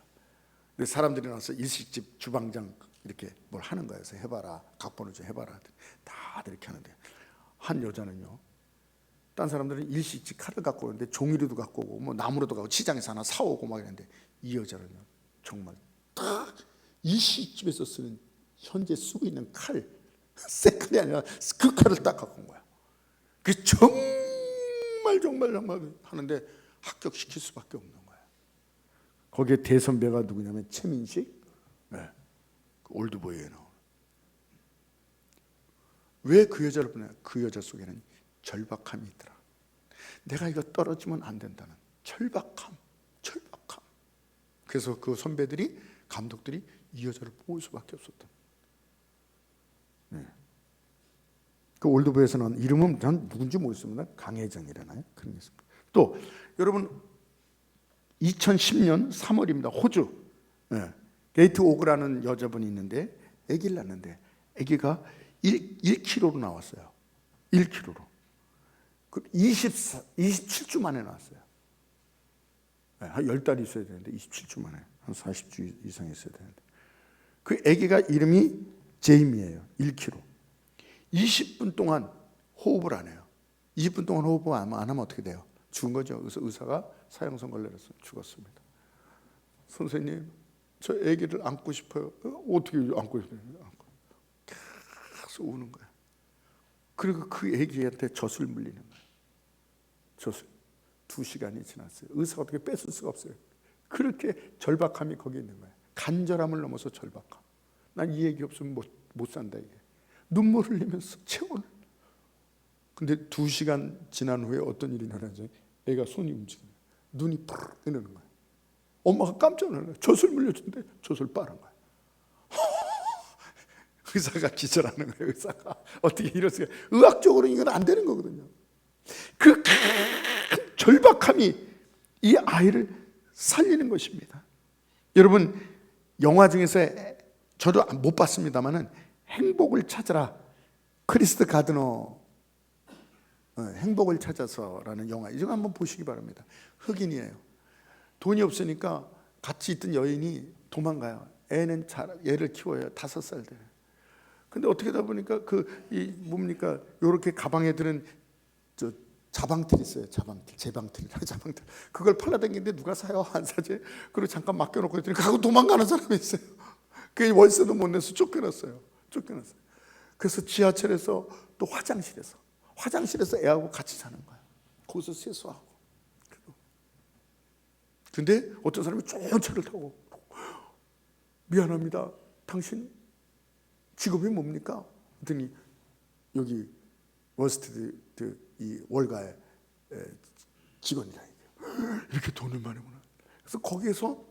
Speaker 1: 근데 사람들이 나와서 일식집 주방장 이렇게 뭘 하는 거예요. 그래서 해봐라, 각본을 좀 해봐라. 다들 이렇게 하는데 한 여자는요, 딴 사람들은 일식집 칼을 갖고 오는데 종이로도 갖고 오고 뭐 나무로도 갖고 시장에서 하나 사오고 막 이랬는데 이 여자는요 정말 딱 일식집에서 쓰는 현재 쓰고 있는 칼, 새 칼이 아니라 그 칼을 딱 갖고 온 거야. 그 정말 하는데 합격시킬 수밖에 없는 거야. 거기에 대선배가 누구냐면 최민식, 네, 그 올드보이에 나오는. 왜 그 여자를 보냐? 그 여자 속에는 절박함이 있더라. 내가 이거 떨어지면 안 된다는 절박함. 그래서 그 선배들이, 감독들이 이 여자를 뽑을 수밖에 없었던. 네. 그 올드보이에서 나온 이름은 전 누군지 모르겠습니다. 강혜정이라나요? 그런 게 있습니다. 또 여러분 2010년 3월입니다. 호주 게이트 오그라는 여자분이 있는데 아기를 낳는데 아기가 1kg로 나왔어요. 1kg로. 27주 만에 나왔어요. 한 10달이 있어야 되는데 27주 만에 한 40주 이상 있어야 되는데 그 아기가 이름이 제이미예요. 1kg. 20분 동안 호흡을 안 해요. 20분 동안 호흡을 안 하면 어떻게 돼요? 죽은 거죠. 그래서 의사가 사형 선고를 내려서 죽었습니다. 선생님, 저 아기를 안고 싶어요. 어떻게 안고 싶어요? 계속 우는 거야. 그리고 그 아기한테 젖을 물리는 거예요. 젖을. 2시간이 지났어요. 의사가 어떻게 뺏을 수가 없어요. 그렇게 절박함이 거기 있는 거예요. 간절함을 넘어서 절박함. 난 이 얘기 없으면 못 산다 이게. 눈물 흘리면서 체온을. 근데 2시간 지난 후에 어떤 일이 일어나죠? 애가 손이 움직여요. 눈이 푸르 뜨는 거예요. 엄마가 깜짝 놀라요. 젖을 물려준대. 젖을 빠른 거예요. 의사가 기절하는 거예요. 의사가 어떻게 이럴 수가. 의학적으로 이건 안 되는 거거든요. 그 절박함이 이 아이를 살리는 것입니다. 여러분, 영화 중에서 저도 못 봤습니다만은 행복을 찾아라, 크리스트 가드너 행복을 찾아서라는 영화, 이거 한번 보시기 바랍니다. 흑인이에요. 돈이 없으니까 같이 있던 여인이 도망가요. 애는 얘를 키워요. 5살 돼. 근데 어떻게 하다 보니까 뭡니까? 요렇게 가방에 드는 저 자방틀 있어요. 제방틀. 그걸 팔아다니는데 누가 사요? 안 사지? 그리고 잠깐 맡겨놓고 있더니 가고 도망가는 사람이 있어요. 그 월세도 못 내서 쫓겨났어요. 그래서 지하철에서 또 화장실에서 애하고 같이 사는 거예요. 거기서 세수하고. 근데 어떤 사람이 좋은 차를 타고, 미안합니다, 당신 직업이 뭡니까? 그랬더니 여기 월스트리트 이 월가의 직원이라 이렇게 돈을 많이 버나. 그래서 거기에서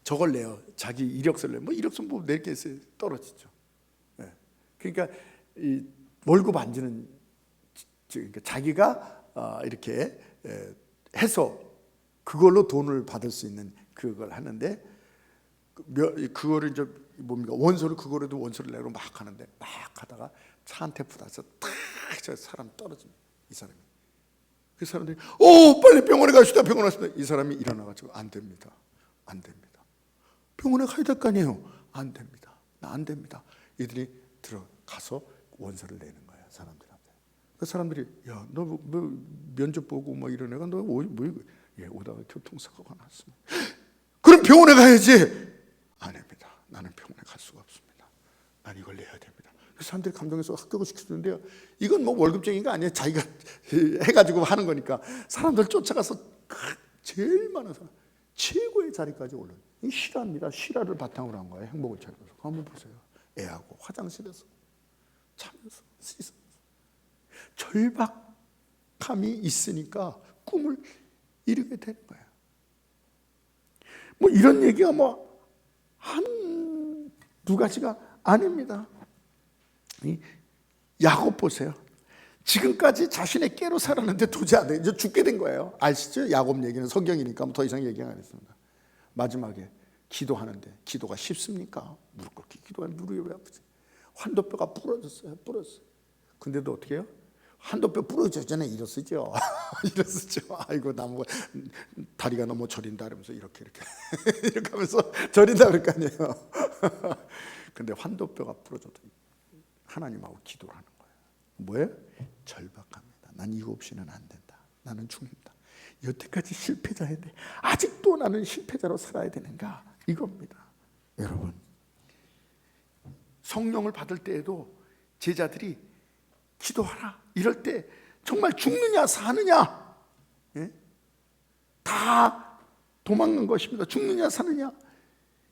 Speaker 1: 저걸 내요. 자기 이력서를 내요. 뭐 이력서 뭐 낼 게 있어요. 떨어지죠. 네. 그러니까 이 월급 안 주는, 그러니까 자기가 이렇게 해서 그걸로 돈을 받을 수 있는 그걸 하는데, 그거를 이제 뭡니까? 그거라도 원소를 내고 막 하는데, 막 하다가 차 한 대 부딪혀서 딱 저 사람 떨어집니다. 이 사람이. 그 사람들이 빨리 병원에 갑시다. 이 사람이 일어나가지고 안 됩니다. 병원에 가야 될 거 아니에요. 안 됩니다. 이들이 들어가서 원서를 내는 거예요. 사람들한테. 그 사람들이 야, 너 뭐 면접 보고 뭐 이런 애가 너 오다가 교통사고가 났습니다. 그럼 병원에 가야지. 아닙니다. 나는 병원에 갈 수가 없습니다. 난 이걸 내야 됩니다. 그 사람들이 감동해서 합격을 시켜주는데요. 이건 뭐 월급쟁이가 아니에요. 자기가 해가지고 하는 거니까. 사람들 쫓아가서 제일 많은 사람, 최고의 자리까지 올라요. 이 실화입니다. 실화를 바탕으로 한 거예요. 행복을 찾아서. 한번 보세요. 애하고 화장실에서 자면서 씻으면서. 절박함이 있으니까 꿈을 이루게 되는 거예요. 뭐 이런 얘기가 뭐 한두 가지가 아닙니다. 야곱 보세요. 지금까지 자신의 깨로 살았는데 도저히 안 돼. 이제 죽게 된 거예요. 아시죠? 야곱 얘기는 성경이니까 더 이상 얘기 안 하겠습니다. 마지막에 기도하는데 기도가 쉽습니까? 무릎 꿇기 기도하는데 무릎이 왜 아프지? 환도뼈가 부러졌어요. 근데도 어떻게 해요? 환도뼈 부러지기 전에 일어서죠. 아이고 나무 다리가 너무 저린다 그러면서 이렇게 하면서 저린다 그럴 거 아니에요. 근데 환도뼈가 부러져도 하나님하고 기도를 하는 거예요. 뭐예요? 절박합니다. 난 이거 없이는 안 된다. 나는 죽는다. 여태까지 실패자인데 아직도 나는 실패자로 살아야 되는가? 이겁니다. 여러분, 성령을 받을 때에도 제자들이 기도하라 이럴 때 정말 죽느냐 사느냐, 다 도망간 것입니다. 죽느냐 사느냐,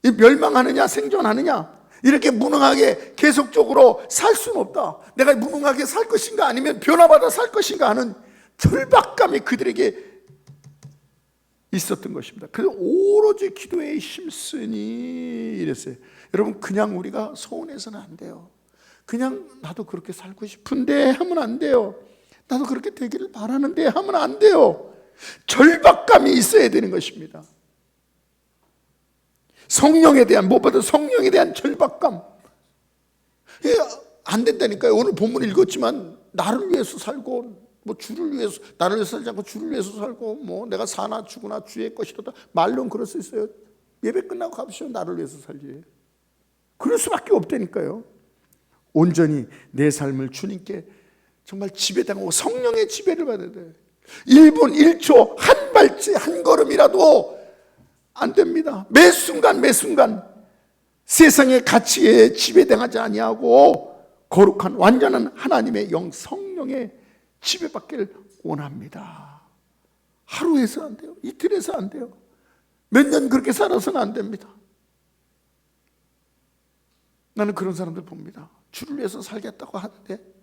Speaker 1: 멸망하느냐 생존하느냐, 이렇게 무능하게 계속적으로 살 수는 없다. 내가 무능하게 살 것인가 아니면 변화받아 살 것인가 하는 절박감이 그들에게 있었던 것입니다. 그래서 오로지 기도에 힘쓰니 이랬어요. 여러분, 그냥 우리가 서운해서는 안 돼요. 그냥 나도 그렇게 살고 싶은데 하면 안 돼요. 나도 그렇게 되기를 바라는데 하면 안 돼요. 절박감이 있어야 되는 것입니다. 성령에 대한, 무엇보다 성령에 대한 절박감. 안 된다니까요. 오늘 본문 읽었지만 나를 위해서 살고 뭐 주를 위해서, 나를 위해서 살지 않고 주를 위해서 살고, 뭐 내가 사나 죽으나 주의 것이로다. 말로는 그럴 수 있어요. 예배 끝나고 가보시오. 나를 위해서 살지. 그럴 수밖에 없다니까요. 온전히 내 삶을 주님께 정말 지배당하고 성령의 지배를 받아야 돼. 1분 1초 한 발짝 한 걸음이라도 안 됩니다. 매 순간 세상의 가치에 지배당하지 아니하고 거룩한 완전한 하나님의 영 성령의 지배받기를 원합니다. 하루에서 안 돼요. 이틀에서 안 돼요. 몇 년 그렇게 살아서는 안 됩니다. 나는 그런 사람들 봅니다. 주를 위해서 살겠다고 하는데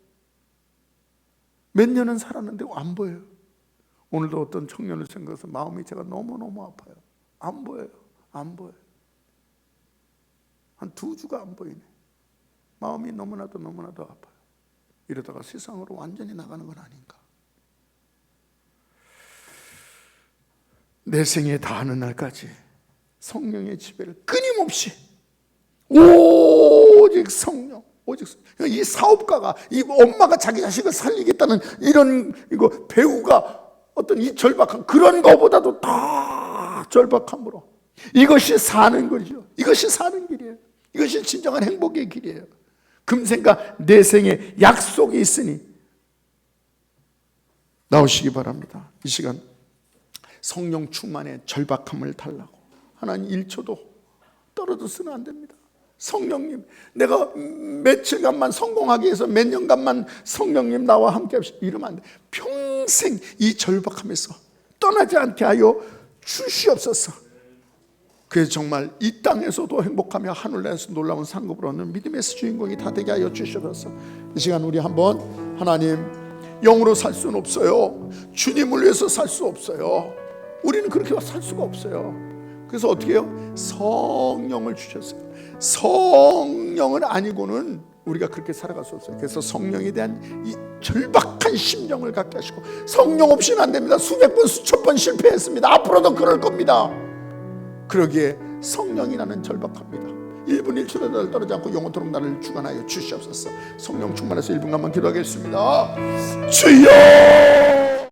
Speaker 1: 몇 년은 살았는데 안 보여요. 오늘도 어떤 청년을 생각해서 마음이 제가 너무너무 아파요. 안 보여요. 안 보여요. 한 2주가 안 보이네. 마음이 너무나도 아파요. 이러다가 세상으로 완전히 나가는 건 아닌가. 내 생에 다하는 날까지 성령의 지배를 끊임없이, 오직 성령, 오직 성령. 이 사업가가, 이 엄마가 자기 자식을 살리겠다는 이런 이거 배우가 어떤 이 절박함, 그런 거보다도 더 절박함으로, 이것이 사는 거죠. 이것이 사는 길이에요. 이것이 진정한 행복의 길이에요. 금생과 내생에 약속이 있으니 나오시기 바랍니다. 이 시간 성령 충만의 절박함을 달라고. 하나님 1초도 떨어져서는 안 됩니다. 성령님, 내가 며칠간만 성공하기 위해서 몇 년간만 성령님 나와 함께 합시다 이러면 안 돼. 평생 이 절박함에서 떠나지 않게 하여 주시옵소서. 그래서 정말 이 땅에서도 행복하며 하늘나라에서 놀라운 상급을 얻는 믿음의 주인공이 다 되게 하여 주시옵소서. 이 시간 우리 한번 하나님, 영으로 살 수는 없어요. 주님을 위해서 살 수 없어요. 우리는 그렇게 살 수가 없어요. 그래서 어떻게 해요? 성령을 주셨어요. 성령을 아니고는 우리가 그렇게 살아갈 수 없어요. 그래서 성령에 대한 이 절박한 심정을 갖게 하시고, 성령 없이는 안 됩니다. 수백 번 수천 번 실패했습니다. 앞으로도 그럴 겁니다. 그러기에 성령이라는 절박합니다. 1분 1초도 떨어지지 않고 영원토록 나를 주관하여 주시옵소서. 성령 충만해서 1분간만 기도하겠습니다. 주여!